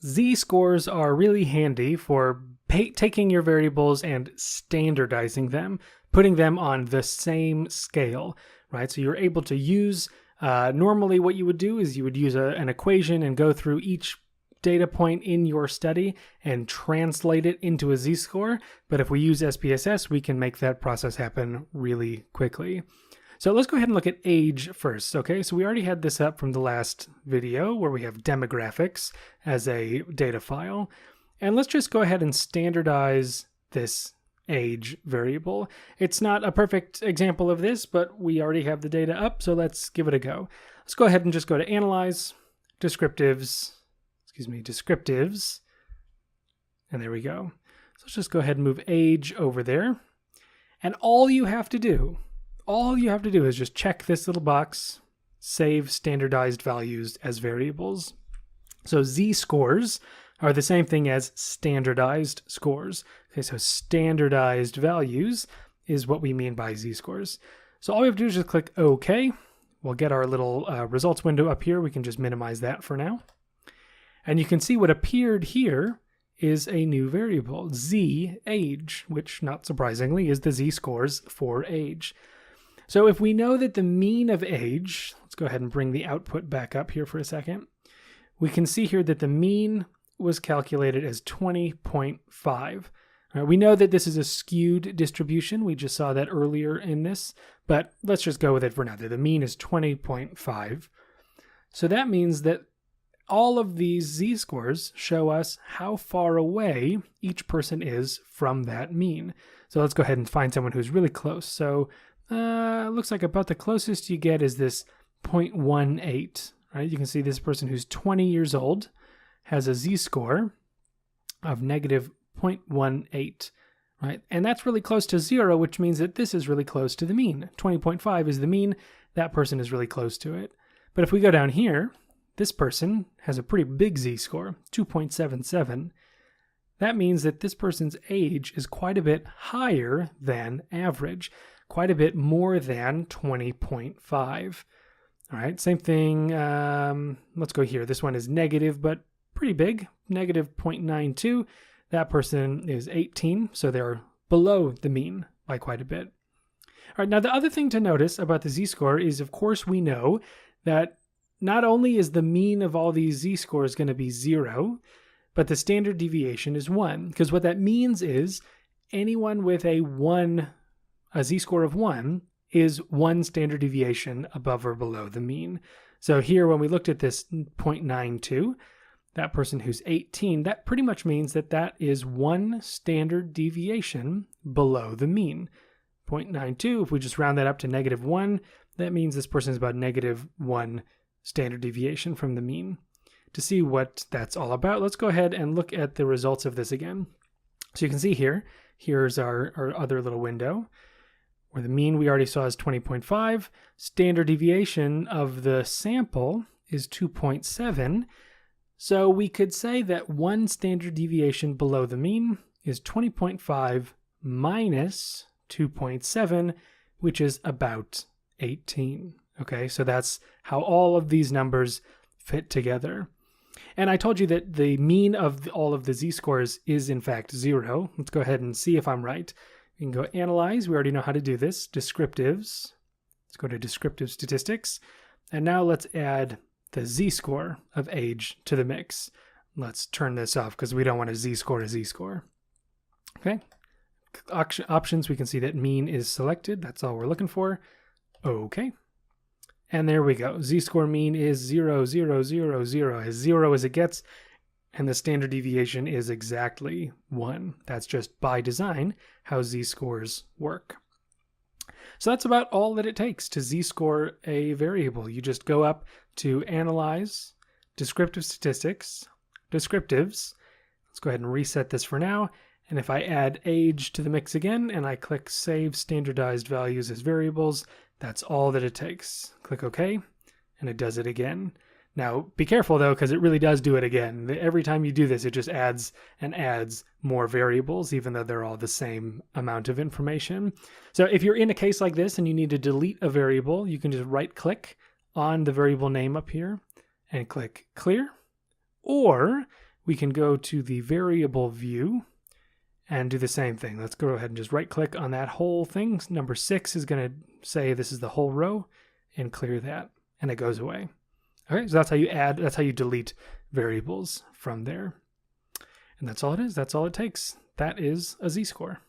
Z-scores are really handy for taking your variables and standardizing them, putting them on the same scale, right? So you're able to use, normally what you would do is you would use an equation and go through each data point in your study and translate it into a Z-score. But if we use SPSS, we can make that process happen really quickly. So let's go ahead and look at age first, okay? So we already had this up from the last video where we have demographics as a data file. And let's just go ahead and standardize this age variable. It's not a perfect example of this, but we already have the data up, so let's give it a go. Let's go ahead and just go to Analyze, Descriptives, and there we go. So let's just go ahead and move age over there. And all you have to do is just check this little box, save standardized values as variables. So Z-scores are the same thing as standardized scores. Okay, so standardized values is what we mean by Z-scores. So all we have to do is just click OK. We'll get our little results window up here. We can just minimize that for now. And you can see what appeared here is a new variable, Z age, which not surprisingly is the Z-scores for age. So if we know that the mean of age, let's go ahead and bring the output back up here for a second. We can see here that the mean was calculated as 20.5. Right, we know that this is a skewed distribution. We just saw that earlier in this, but let's just go with it for now. The mean is 20.5. So that means that all of these Z-scores show us how far away each person is from that mean. So let's go ahead and find someone who's really close. So looks like about the closest you get is this 0.18, right? You can see this person who's 20 years old has a Z-score of negative 0.18, right? And that's really close to 0, which means that this is really close to the mean. 20.5 is the mean. That person is really close to it. But if we go down here, this person has a pretty big Z-score, 2.77. That means that this person's age is quite a bit higher than average, quite a bit more than 20.5. All right, same thing. Let's go here. This one is negative, but pretty big, negative 0.92. That person is 18, so they're below the mean by quite a bit. All right, now the other thing to notice about the Z-score is, of course, we know that not only is the mean of all these Z-scores going to be 0, but the standard deviation is 1. Because what that means is anyone with a Z-score of 1 is 1 standard deviation above or below the mean. So here, when we looked at this 0.92, that person who's 18, that pretty much means that that is 1 standard deviation below the mean. 0.92, if we just round that up to negative 1, that means this person is about negative 1 standard deviation from the mean. To see what that's all about, let's go ahead and look at the results of this again. So you can see here's our other little window where the mean we already saw is 20.5. Standard deviation of the sample is 2.7. So we could say that 1 standard deviation below the mean is 20.5 minus 2.7, which is about 18. Okay, so that's how all of these numbers fit together. And I told you that the mean of all of the Z-scores is in fact 0. Let's go ahead and see if I'm right. We can go Analyze. We already know how to do this. Descriptives. Let's go to Descriptive Statistics. And now let's add the Z-score of age to the mix. Let's turn this off because we don't want a Z-score to Z-score. Okay. Options, we can see that mean is selected. That's all we're looking for. Okay. And there we go. Z-score mean is 0, 0, 0, 0, as 0 as it gets. And the standard deviation is exactly 1. That's just by design how Z-scores work. So that's about all that it takes to Z-score a variable. You just go up to Analyze, Descriptive Statistics, Descriptives. Let's go ahead and reset this for now. And if I add age to the mix again and I click Save Standardized Values as Variables, that's all that it takes. Click OK, and it does it again. Now, be careful though, because it really does do it again. Every time you do this, it just adds and adds more variables, even though they're all the same amount of information. So if you're in a case like this and you need to delete a variable, you can just right-click on the variable name up here and click Clear. Or we can go to the variable view and do the same thing. Let's go ahead and just right click on that whole thing. Number 6 is going to say this is the whole row, and clear that, and it goes away. Okay, so that's how you delete variables from there. And that's all it is. That's all it takes. That is a Z-score.